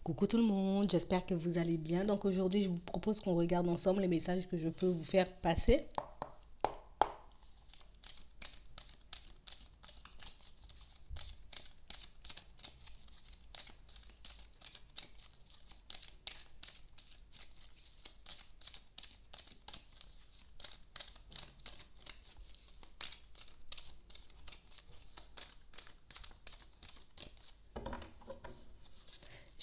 Coucou tout le monde, j'espère que vous allez bien. Donc aujourd'hui, je vous propose qu'on regarde ensemble les messages que je peux vous faire passer.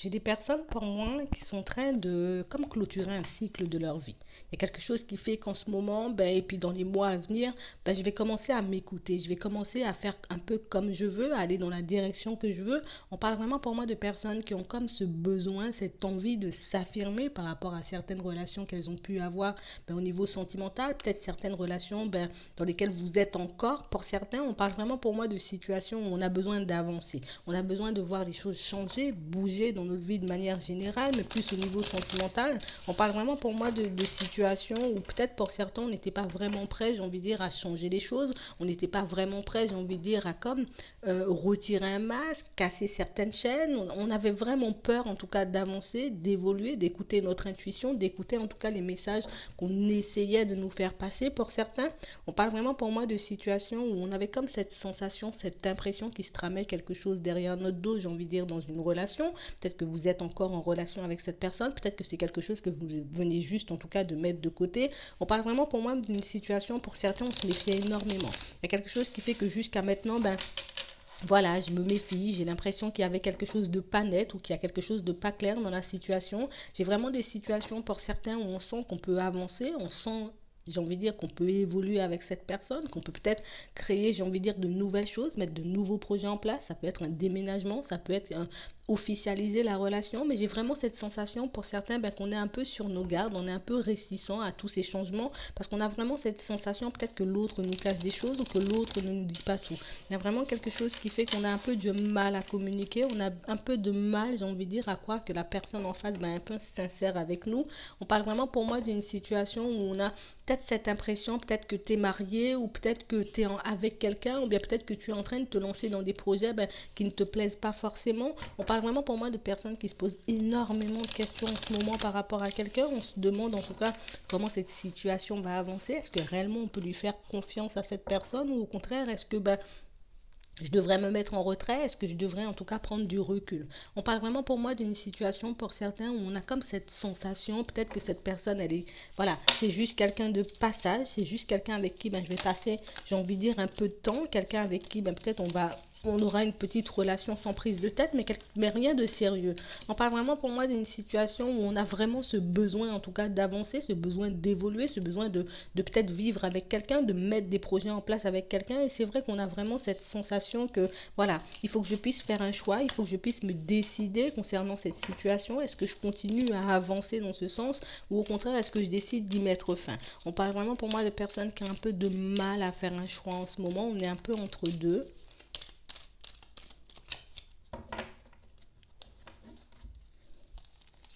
J'ai des personnes pour moi qui sont en train de comme clôturer un cycle de leur vie. Il y a quelque chose qui fait qu'en ce moment, et puis dans les mois à venir, je vais commencer à m'écouter. Je vais commencer à faire un peu comme je veux, à aller dans la direction que je veux. On parle vraiment pour moi de personnes qui ont comme ce besoin, cette envie de s'affirmer par rapport à certaines relations qu'elles ont pu avoir au niveau sentimental, peut-être certaines relations dans lesquelles vous êtes encore. Pour certains, on parle vraiment pour moi de situations où on a besoin d'avancer. On a besoin de voir les choses changer, bouger dans notre vie de manière générale, mais plus au niveau sentimental. On parle vraiment pour moi de situations où peut-être pour certains, on n'était pas vraiment prêt, j'ai envie de dire, à changer les choses. On n'était pas vraiment prêt, j'ai envie de dire, à comme retirer un masque, casser certaines chaînes. On avait vraiment peur, en tout cas, d'avancer, d'évoluer, d'écouter notre intuition, d'écouter en tout cas les messages qu'on essayait de nous faire passer. Pour certains, on parle vraiment pour moi de situations où on avait comme cette sensation, cette impression qu'il se tramait quelque chose derrière notre dos, j'ai envie de dire, dans une relation. Peut-être que vous êtes encore en relation avec cette personne, peut-être que c'est quelque chose que vous venez juste en tout cas de mettre de côté. On parle vraiment pour moi d'une situation, pour certains, on se méfiait énormément. Il y a quelque chose qui fait que jusqu'à maintenant, voilà, je me méfie, j'ai l'impression qu'il y avait quelque chose de pas net ou qu'il y a quelque chose de pas clair dans la situation. J'ai vraiment des situations pour certains où on sent qu'on peut avancer, on sent, j'ai envie de dire, qu'on peut évoluer avec cette personne, qu'on peut peut-être créer, j'ai envie de dire, de nouvelles choses, mettre de nouveaux projets en place. Ça peut être un déménagement, ça peut être officialiser la relation, mais j'ai vraiment cette sensation pour certains qu'on est un peu sur nos gardes, on est un peu réticent à tous ces changements parce qu'on a vraiment cette sensation peut-être que l'autre nous cache des choses ou que l'autre ne nous dit pas tout. Il y a vraiment quelque chose qui fait qu'on a un peu de mal à communiquer, on a un peu de mal, j'ai envie de dire, à croire que la personne en face est un peu sincère avec nous. On parle vraiment pour moi d'une situation où on a peut-être cette impression, peut-être que tu es marié ou peut-être que tu es avec quelqu'un ou bien peut-être que tu es en train de te lancer dans des projets qui ne te plaisent pas forcément. On parle vraiment pour moi de personnes qui se posent énormément de questions en ce moment par rapport à quelqu'un. On se demande en tout cas comment cette situation va avancer. Est-ce que réellement on peut lui faire confiance à cette personne ou au contraire est-ce que je devrais me mettre en retrait? Est-ce que je devrais en tout cas prendre du recul? On parle vraiment pour moi d'une situation pour certains où on a comme cette sensation, peut-être que cette personne, elle est, voilà, c'est juste quelqu'un de passage, c'est juste quelqu'un avec qui je vais passer, j'ai envie de dire, un peu de temps, quelqu'un avec qui peut-être on aura une petite relation sans prise de tête, mais rien de sérieux. On parle vraiment pour moi d'une situation où on a vraiment ce besoin, en tout cas, d'avancer, ce besoin d'évoluer, ce besoin de peut-être vivre avec quelqu'un, de mettre des projets en place avec quelqu'un. Et c'est vrai qu'on a vraiment cette sensation que, voilà, il faut que je puisse faire un choix, il faut que je puisse me décider concernant cette situation. Est-ce que je continue à avancer dans ce sens ou au contraire, est-ce que je décide d'y mettre fin? On parle vraiment pour moi de personnes qui ont un peu de mal à faire un choix en ce moment. On est un peu entre deux.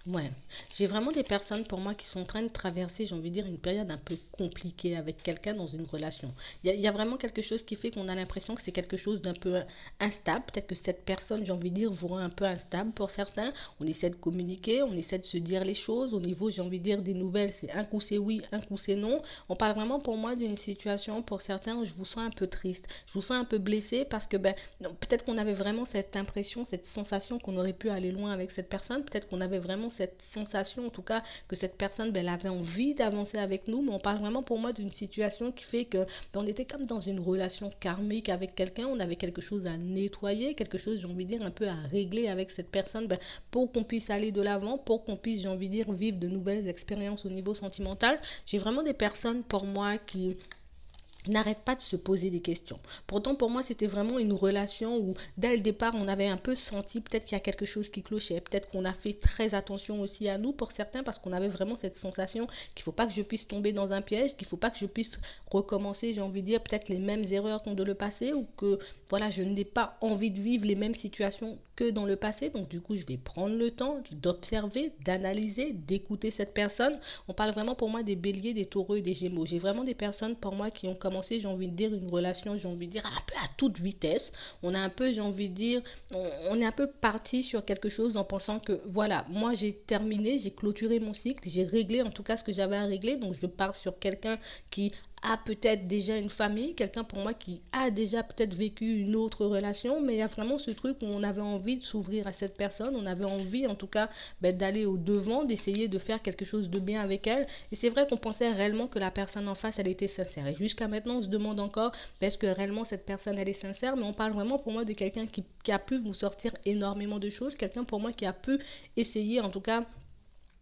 Ouais, j'ai vraiment des personnes pour moi qui sont en train de traverser, j'ai envie de dire, une période un peu compliquée avec quelqu'un dans une relation. Il y a vraiment quelque chose qui fait qu'on a l'impression que c'est quelque chose d'un peu instable. Peut-être que cette personne, j'ai envie de dire, vous rend un peu instable pour certains. On essaie de communiquer, on essaie de se dire les choses. Au niveau, j'ai envie de dire, des nouvelles, c'est un coup c'est oui, un coup c'est non. On parle vraiment pour moi d'une situation, pour certains, où je vous sens un peu triste. Je vous sens un peu blessé parce que peut-être qu'on avait vraiment cette impression, cette sensation qu'on aurait pu aller loin avec cette personne. Peut-être qu'on avait vraiment cette sensation, en tout cas, que cette personne, elle avait envie d'avancer avec nous, mais on parle vraiment pour moi d'une situation qui fait que on était comme dans une relation karmique avec quelqu'un, on avait quelque chose à nettoyer, quelque chose, j'ai envie de dire, un peu à régler avec cette personne, pour qu'on puisse aller de l'avant, pour qu'on puisse, j'ai envie de dire, vivre de nouvelles expériences au niveau sentimental. J'ai vraiment des personnes pour moi qui n'arrête pas de se poser des questions. Pourtant, pour moi, c'était vraiment une relation où, dès le départ, on avait un peu senti peut-être qu'il y a quelque chose qui clochait. Peut-être qu'on a fait très attention aussi à nous, pour certains, parce qu'on avait vraiment cette sensation qu'il ne faut pas que je puisse tomber dans un piège, qu'il ne faut pas que je puisse recommencer, j'ai envie de dire, peut-être les mêmes erreurs que de le passé, ou que, voilà, je n'ai pas envie de vivre les mêmes situations que dans le passé. Donc du coup, je vais prendre le temps d'observer, d'analyser, d'écouter cette personne. On parle vraiment pour moi des béliers, des taureaux et des gémeaux. J'ai vraiment des personnes pour moi qui ont commencé, j'ai envie de dire, une relation, j'ai envie de dire, un peu à toute vitesse. On a un peu, j'ai envie de dire, on est un peu parti sur quelque chose en pensant que, voilà, moi j'ai terminé, j'ai clôturé mon cycle, j'ai réglé en tout cas ce que j'avais à régler. Donc je pars sur quelqu'un qui a peut-être déjà une famille, quelqu'un pour moi qui a déjà peut-être vécu une autre relation, mais il y a vraiment ce truc où on avait envie de s'ouvrir à cette personne, on avait envie en tout cas d'aller au devant, d'essayer de faire quelque chose de bien avec elle. Et c'est vrai qu'on pensait réellement que la personne en face, elle était sincère. Et jusqu'à maintenant, on se demande encore, est-ce que réellement cette personne, elle est sincère? Mais on parle vraiment pour moi de quelqu'un qui a pu vous sortir énormément de choses, quelqu'un pour moi qui a pu essayer en tout cas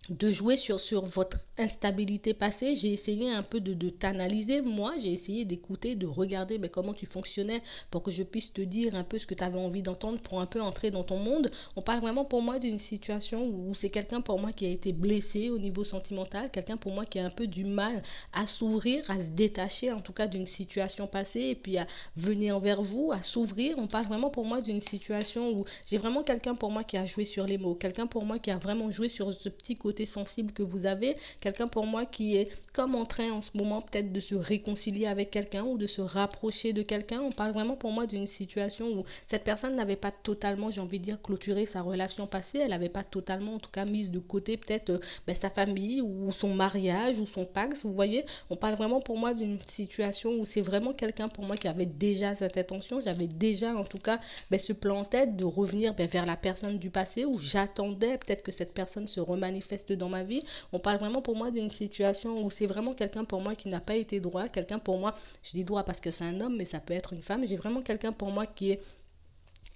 de jouer sur votre instabilité passée. J'ai essayé un peu de t'analyser, moi, j'ai essayé d'écouter, de regarder comment tu fonctionnais pour que je puisse te dire un peu ce que tu avais envie d'entendre pour un peu entrer dans ton monde. On parle vraiment pour moi d'une situation où c'est quelqu'un pour moi qui a été blessé au niveau sentimental, quelqu'un pour moi qui a un peu du mal à s'ouvrir, à se détacher en tout cas d'une situation passée et puis à venir vers vous, à s'ouvrir. On parle vraiment pour moi d'une situation où j'ai vraiment quelqu'un pour moi qui a joué sur les mots, quelqu'un pour moi qui a vraiment joué sur ce petit côté sensible que vous avez, quelqu'un pour moi qui est comme en train en ce moment peut-être de se réconcilier avec quelqu'un ou de se rapprocher de quelqu'un. On parle vraiment pour moi d'une situation où cette personne n'avait pas totalement, j'ai envie de dire, clôturé sa relation passée, elle n'avait pas totalement en tout cas mise de côté peut-être sa famille ou son mariage ou son Pax, vous voyez. On parle vraiment pour moi d'une situation où c'est vraiment quelqu'un pour moi qui avait déjà cette intention, j'avais déjà en tout cas ce plan en tête de revenir vers la personne du passé où j'attendais peut-être que cette personne se remanifeste dans ma vie. On parle vraiment pour moi d'une situation où c'est vraiment quelqu'un pour moi qui n'a pas été droit, quelqu'un pour moi, je dis droit parce que c'est un homme, mais ça peut être une femme. J'ai vraiment quelqu'un pour moi qui est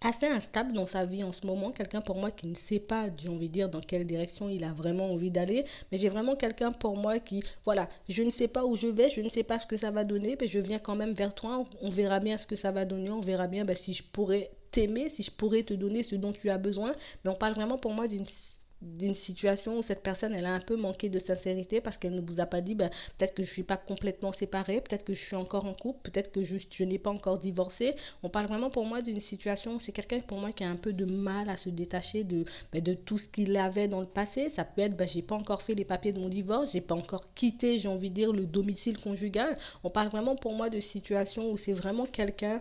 assez instable dans sa vie en ce moment, quelqu'un pour moi qui ne sait pas, j'ai envie de dire, dans quelle direction il a vraiment envie d'aller, mais j'ai vraiment quelqu'un pour moi qui, voilà, je ne sais pas où je vais, je ne sais pas ce que ça va donner, mais je viens quand même vers toi, on verra bien ce que ça va donner, on verra bien si je pourrais t'aimer, si je pourrais te donner ce dont tu as besoin, mais on parle vraiment pour moi d'une situation où cette personne elle a un peu manqué de sincérité parce qu'elle ne vous a pas dit peut-être que je suis pas complètement séparée, peut-être que je suis encore en couple, peut-être que je n'ai pas encore divorcé. On parle vraiment pour moi d'une situation où c'est quelqu'un pour moi qui a un peu de mal à se détacher de tout ce qu'il avait dans le passé. Ça peut être j'ai pas encore fait les papiers de mon divorce, j'ai pas encore quitté, j'ai envie de dire, le domicile conjugal. On parle vraiment pour moi de situation où c'est vraiment quelqu'un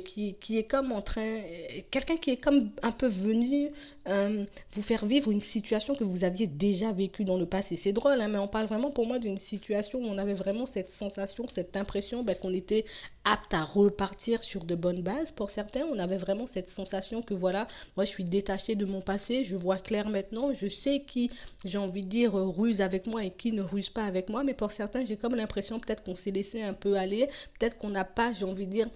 qui est comme en train, quelqu'un qui est comme un peu venu vous faire vivre une situation que vous aviez déjà vécue dans le passé. C'est drôle, hein, mais on parle vraiment pour moi d'une situation où on avait vraiment cette sensation, cette impression qu'on était apte à repartir sur de bonnes bases. Pour certains, on avait vraiment cette sensation que voilà, moi je suis détachée de mon passé, je vois clair maintenant, je sais qui, j'ai envie de dire, ruse avec moi et qui ne ruse pas avec moi. Mais pour certains, j'ai comme l'impression peut-être qu'on s'est laissé un peu aller, peut-être qu'on n'a pas, j'ai envie de dire,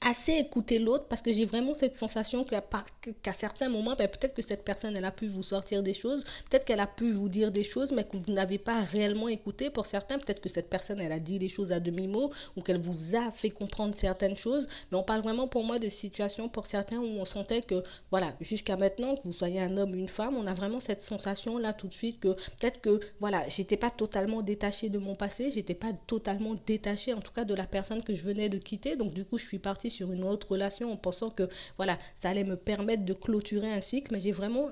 assez écouter l'autre parce que j'ai vraiment cette sensation qu'à certains moments, peut-être que cette personne, elle a pu vous sortir des choses, peut-être qu'elle a pu vous dire des choses, mais que vous n'avez pas réellement écouté. Pour certains, peut-être que cette personne, elle a dit des choses à demi-mot ou qu'elle vous a fait comprendre certaines choses. Mais on parle vraiment pour moi de situations pour certains où on sentait que, voilà, jusqu'à maintenant, que vous soyez un homme ou une femme, on a vraiment cette sensation-là tout de suite que peut-être que, voilà, j'étais pas totalement détachée de mon passé, j'étais pas totalement détachée en tout cas de la personne que je venais de quitter. Donc du coup, je suis partie sur une autre relation en pensant que voilà, ça allait me permettre de clôturer un cycle, mais j'ai vraiment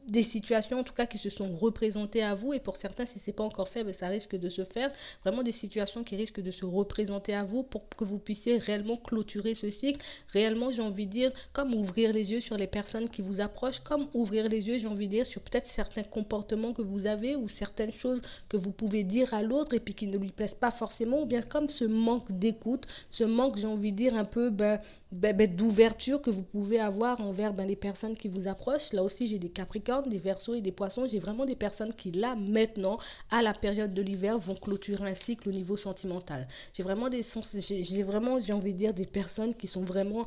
des situations en tout cas qui se sont représentées à vous et pour certains si c'est pas encore fait ça risque de se faire, vraiment des situations qui risquent de se représenter à vous pour que vous puissiez réellement clôturer ce cycle, réellement j'ai envie de dire comme ouvrir les yeux sur les personnes qui vous approchent, comme ouvrir les yeux j'ai envie de dire sur peut-être certains comportements que vous avez ou certaines choses que vous pouvez dire à l'autre et puis qui ne lui plaisent pas forcément, ou bien comme ce manque d'écoute, ce manque j'ai envie de dire un peu d'ouverture que vous pouvez avoir envers les personnes qui vous approchent. Là aussi j'ai des Capricornes, des Verseaux et des Poissons. J'ai vraiment des personnes qui là maintenant à la période de l'hiver vont clôturer un cycle au niveau sentimental. J'ai vraiment j'ai envie de dire des personnes qui sont vraiment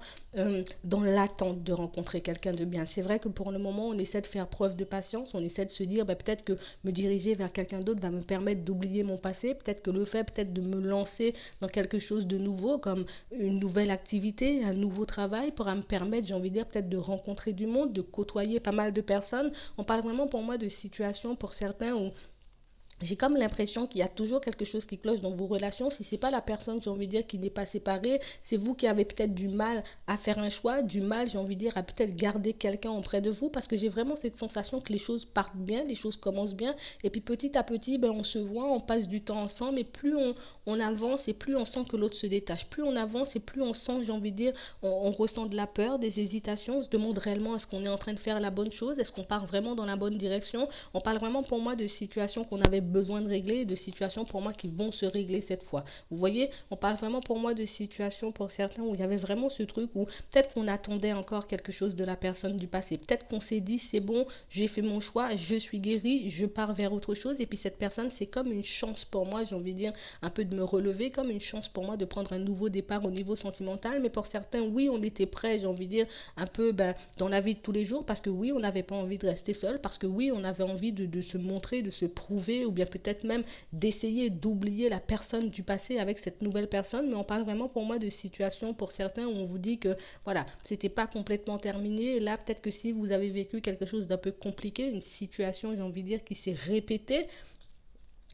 dans l'attente de rencontrer quelqu'un de bien. C'est vrai que pour le moment on essaie de faire preuve de patience, on essaie de se dire peut-être que me diriger vers quelqu'un d'autre va me permettre d'oublier mon passé, peut-être que le fait peut-être de me lancer dans quelque chose de nouveau comme une nouvelle activité, un nouveau travail pourra me permettre, j'ai envie de dire, peut-être de rencontrer du monde, de côtoyer pas mal de personnes. On parle vraiment pour moi de situations pour certains où J'ai comme l'impression qu'il y a toujours quelque chose qui cloche dans vos relations. Si c'est pas la personne, j'ai envie de dire, qui n'est pas séparée, c'est vous qui avez peut-être du mal à faire un choix, du mal, j'ai envie de dire, à peut-être garder quelqu'un auprès de vous, parce que j'ai vraiment cette sensation que les choses partent bien, les choses commencent bien, et puis petit à petit, ben, on se voit, on passe du temps ensemble, et plus on avance, et plus on sent que l'autre se détache. Plus on avance, et plus on sent, j'ai envie de dire, on ressent de la peur, des hésitations, on se demande réellement est-ce qu'on est en train de faire la bonne chose, est-ce qu'on part vraiment dans la bonne direction. On parle vraiment pour moi de situations qu'on avait besoin de régler, de situations pour moi qui vont se régler cette fois. Vous voyez, on parle vraiment pour moi de situations pour certains où il y avait vraiment ce truc où peut-être qu'on attendait encore quelque chose de la personne du passé. Peut-être qu'on s'est dit c'est bon, j'ai fait mon choix, je suis guéri, je pars vers autre chose. Et puis cette personne, c'est comme une chance pour moi, j'ai envie de dire, un peu de me relever, comme une chance pour moi de prendre un nouveau départ au niveau sentimental. Mais pour certains, oui, on était prêts, j'ai envie de dire, un peu dans la vie de tous les jours, parce que oui, on n'avait pas envie de rester seul, parce que oui, on avait envie de se montrer, de se prouver, ou bien peut-être même d'essayer d'oublier la personne du passé avec cette nouvelle personne. Mais on parle vraiment pour moi de situations pour certains où on vous dit que voilà, c'était pas complètement terminé. Et là, peut-être que si vous avez vécu quelque chose d'un peu compliqué, une situation, j'ai envie de dire, qui s'est répétée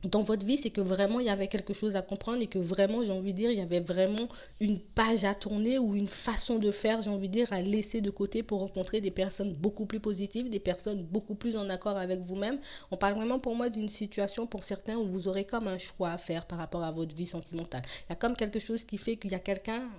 dans votre vie, c'est que vraiment il y avait quelque chose à comprendre et que vraiment, j'ai envie de dire, il y avait vraiment une page à tourner ou une façon de faire, j'ai envie de dire, à laisser de côté pour rencontrer des personnes beaucoup plus positives, des personnes beaucoup plus en accord avec vous-même. On parle vraiment pour moi d'une situation pour certains où vous aurez comme un choix à faire par rapport à votre vie sentimentale. Il y a comme quelque chose qui fait qu'il y a quelqu'un,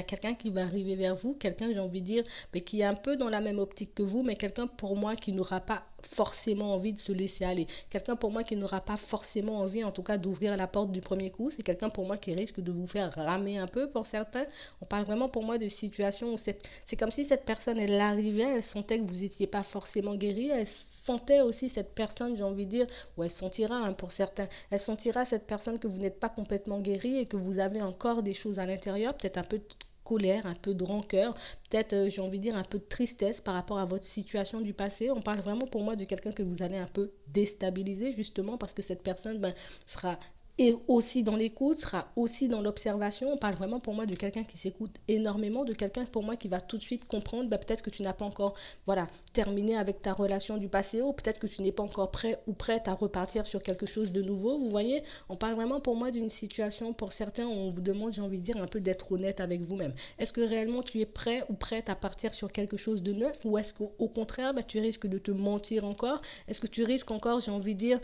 quelqu'un qui va arriver vers vous, quelqu'un, j'ai envie de dire, mais qui est un peu dans la même optique que vous, mais quelqu'un pour moi qui n'aura pas forcément envie de se laisser aller. Quelqu'un pour moi qui n'aura pas forcément envie, en tout cas, d'ouvrir la porte du premier coup. C'est quelqu'un pour moi qui risque de vous faire ramer un peu pour certains. On parle vraiment pour moi de situations où c'est comme si cette personne, elle arrivait, elle sentait que vous n'étiez pas forcément guéri. Elle sentait aussi cette personne, j'ai envie de dire, ou elle sentira pour certains, elle sentira cette personne que vous n'êtes pas complètement guéri et que vous avez encore des choses à l'intérieur, peut-être un peu de colère, un peu de rancœur, peut-être, j'ai envie de dire, un peu de tristesse par rapport à votre situation du passé. On parle vraiment pour moi de quelqu'un que vous allez un peu déstabiliser, justement, parce que cette personne sera et aussi dans l'écoute, sera aussi dans l'observation. On parle vraiment pour moi de quelqu'un qui s'écoute énormément, de quelqu'un pour moi qui va tout de suite comprendre, peut-être que tu n'as pas encore voilà, terminé avec ta relation du passé, ou peut-être que tu n'es pas encore prêt ou prête à repartir sur quelque chose de nouveau. Vous voyez, on parle vraiment pour moi d'une situation, pour certains, où on vous demande, j'ai envie de dire, un peu d'être honnête avec vous-même. Est-ce que réellement tu es prêt ou prête à partir sur quelque chose de neuf, ou est-ce qu'au contraire, tu risques de te mentir encore? Est-ce que tu risques encore, j'ai envie de dire,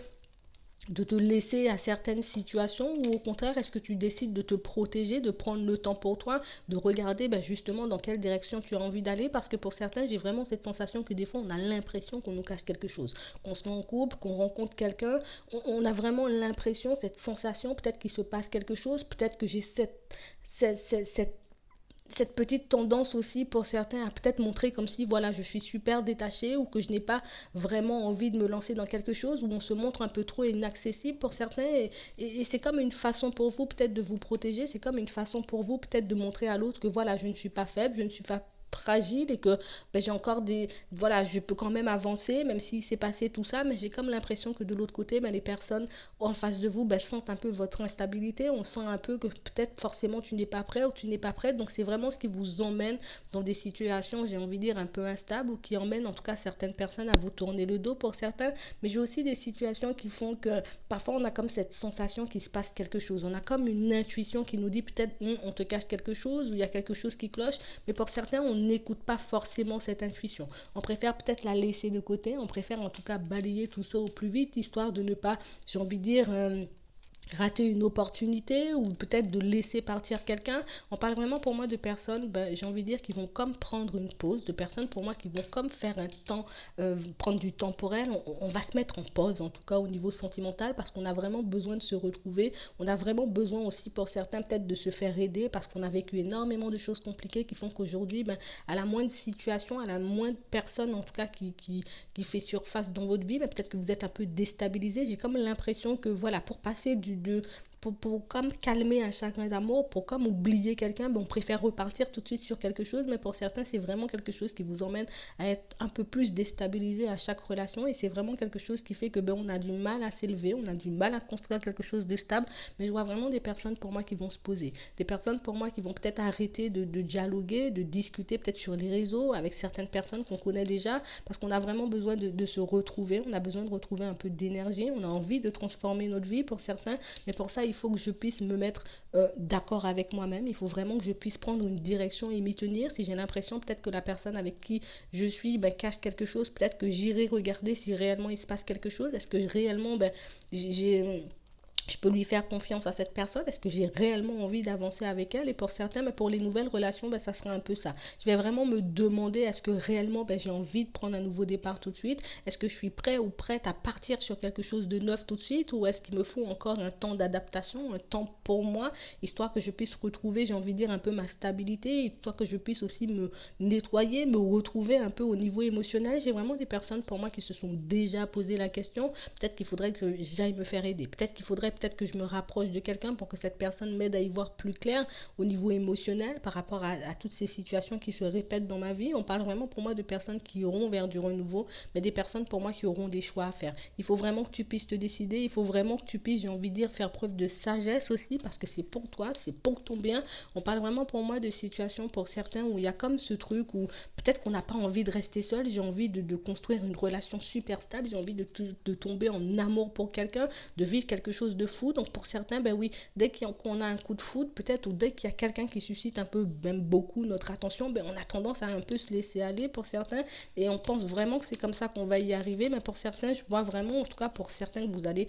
de te laisser à certaines situations, ou au contraire est-ce que tu décides de te protéger, de prendre le temps pour toi, de regarder justement dans quelle direction tu as envie d'aller? Parce que pour certains, j'ai vraiment cette sensation que des fois on a l'impression qu'on nous cache quelque chose, qu'on se met en couple, qu'on rencontre quelqu'un, on a vraiment l'impression, cette sensation, peut-être qu'il se passe quelque chose, peut-être que j'ai cette petite tendance aussi pour certains à peut-être montrer comme si voilà je suis super détachée, ou que je n'ai pas vraiment envie de me lancer dans quelque chose, où on se montre un peu trop inaccessible pour certains, et c'est comme une façon pour vous peut-être de vous protéger, c'est comme une façon pour vous peut-être de montrer à l'autre que voilà je ne suis pas faible, je ne suis pas fragile, et que j'ai encore des voilà je peux quand même avancer même s'il s'est passé tout ça. Mais j'ai comme l'impression que de l'autre côté, les personnes en face de vous sentent un peu votre instabilité, on sent un peu que peut-être forcément tu n'es pas prêt ou tu n'es pas prête, donc c'est vraiment ce qui vous emmène dans des situations, j'ai envie de dire, un peu instables, ou qui emmènent en tout cas certaines personnes à vous tourner le dos pour certains. Mais j'ai aussi des situations qui font que parfois on a comme cette sensation qu'il se passe quelque chose, on a comme une intuition qui nous dit peut-être on te cache quelque chose, ou il y a quelque chose qui cloche. Mais pour certains, on n'écoute pas forcément cette intuition, on préfère peut-être la laisser de côté, on préfère en tout cas balayer tout ça au plus vite, histoire de ne pas, j'ai envie de dire, rater une opportunité, ou peut-être de laisser partir quelqu'un. On parle vraiment pour moi de personnes, j'ai envie de dire, qui vont comme prendre une pause, de personnes pour moi qui vont comme faire un temps, prendre du temps pour elles. On va se mettre en pause, en tout cas au niveau sentimental, parce qu'on a vraiment besoin de se retrouver. On a vraiment besoin aussi pour certains peut-être de se faire aider, parce qu'on a vécu énormément de choses compliquées qui font qu'aujourd'hui, à la moindre situation, à la moindre personne en tout cas qui fait surface dans votre vie, peut-être que vous êtes un peu déstabilisé. J'ai comme l'impression que voilà, pour passer pour comme calmer un chagrin d'amour, pour comme oublier quelqu'un, ben, on préfère repartir tout de suite sur quelque chose, mais pour certains, c'est vraiment quelque chose qui vous emmène à être un peu plus déstabilisé à chaque relation, et c'est vraiment quelque chose qui fait que ben, on a du mal à s'élever, on a du mal à construire quelque chose de stable, mais je vois vraiment des personnes pour moi qui vont se poser, des personnes pour moi qui vont peut-être arrêter de dialoguer, de discuter peut-être sur les réseaux avec certaines personnes qu'on connaît déjà, parce qu'on a vraiment besoin de se retrouver, on a besoin de retrouver un peu d'énergie, on a envie de transformer notre vie pour certains, mais pour ça, il faut que je puisse me mettre d'accord avec moi-même. Il faut vraiment que je puisse prendre une direction et m'y tenir. Si j'ai l'impression peut-être que la personne avec qui je suis ben, cache quelque chose, peut-être que j'irai regarder si réellement il se passe quelque chose. Est-ce que réellement ben, je peux lui faire confiance à cette personne? Est-ce que j'ai réellement envie d'avancer avec elle? Et pour certains, mais pour les nouvelles relations, ben, ça sera un peu ça. Je vais vraiment me demander, est-ce que réellement ben, j'ai envie de prendre un nouveau départ tout de suite? Est-ce que je suis prêt ou prête à partir sur quelque chose de neuf tout de suite? Ou est-ce qu'il me faut encore un temps d'adaptation, un temps pour moi, histoire que je puisse retrouver, j'ai envie de dire, un peu ma stabilité, histoire que je puisse aussi me nettoyer, me retrouver un peu au niveau émotionnel? J'ai vraiment des personnes pour moi qui se sont déjà posé la question. Peut-être qu'il faudrait que j'aille me faire aider. Peut-être qu'il faudrait peut-être que je me rapproche de quelqu'un pour que cette personne m'aide à y voir plus clair au niveau émotionnel par rapport à toutes ces situations qui se répètent dans ma vie. On parle vraiment pour moi de personnes qui iront vers du renouveau, mais des personnes pour moi qui auront des choix à faire. Il faut vraiment que tu puisses te décider, il faut vraiment que tu puisses, j'ai envie de dire, faire preuve de sagesse aussi, parce que c'est pour toi, c'est pour ton bien. On parle vraiment pour moi de situations pour certains où il y a comme ce truc où peut-être qu'on n'a pas envie de rester seul, j'ai envie de construire une relation super stable, j'ai envie de tomber en amour pour quelqu'un, de vivre quelque chose de fou. Donc pour certains, ben oui, dès qu'on a un coup de foudre, peut-être, ou dès qu'il y a quelqu'un qui suscite un peu, même beaucoup, notre attention, ben on a tendance à un peu se laisser aller pour certains, et on pense vraiment que c'est comme ça qu'on va y arriver. Mais pour certains, je vois vraiment, en tout cas pour certains, que vous allez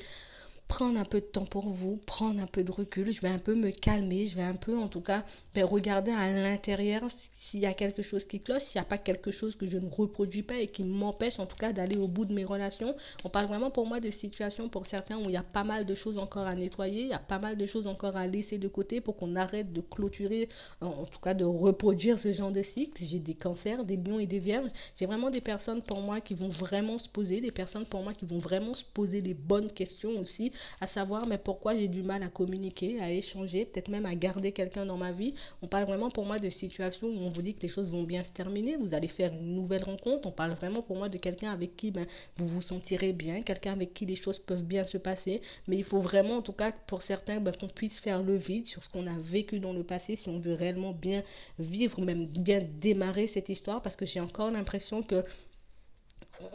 prendre un peu de temps pour vous, prendre un peu de recul, je vais un peu me calmer, je vais un peu en tout cas ben, regarder à l'intérieur s'il y a quelque chose qui cloche, s'il n'y a pas quelque chose que je ne reproduis pas et qui m'empêche en tout cas d'aller au bout de mes relations. On parle vraiment pour moi de situations pour certains où il y a pas mal de choses encore à nettoyer, il y a pas mal de choses encore à laisser de côté pour qu'on arrête de clôturer, en tout cas de reproduire ce genre de cycle. J'ai des cancers, des lions et des vierges. J'ai vraiment des personnes pour moi qui vont vraiment se poser, des personnes pour moi qui vont vraiment se poser les bonnes questions aussi, à savoir mais pourquoi j'ai du mal à communiquer, à échanger, peut-être même à garder quelqu'un dans ma vie. On parle vraiment pour moi de situations où on vous dit que les choses vont bien se terminer, vous allez faire une nouvelle rencontre. On parle vraiment pour moi de quelqu'un avec qui ben, vous vous sentirez bien, quelqu'un avec qui les choses peuvent bien se passer, mais il faut vraiment en tout cas pour certains ben, qu'on puisse faire le vide sur ce qu'on a vécu dans le passé si on veut réellement bien vivre, même bien démarrer cette histoire, parce que j'ai encore l'impression que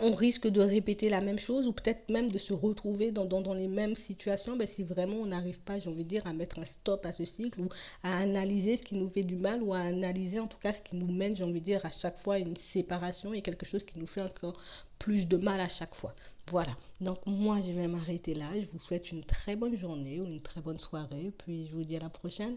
on risque de répéter la même chose ou peut-être même de se retrouver dans les mêmes situations ben, si vraiment on n'arrive pas, j'ai envie de dire, à mettre un stop à ce cycle ou à analyser ce qui nous fait du mal ou à analyser en tout cas ce qui nous mène, j'ai envie de dire, à chaque fois une séparation et quelque chose qui nous fait encore plus de mal à chaque fois. Voilà, donc moi je vais m'arrêter là, je vous souhaite une très bonne journée ou une très bonne soirée, puis je vous dis à la prochaine.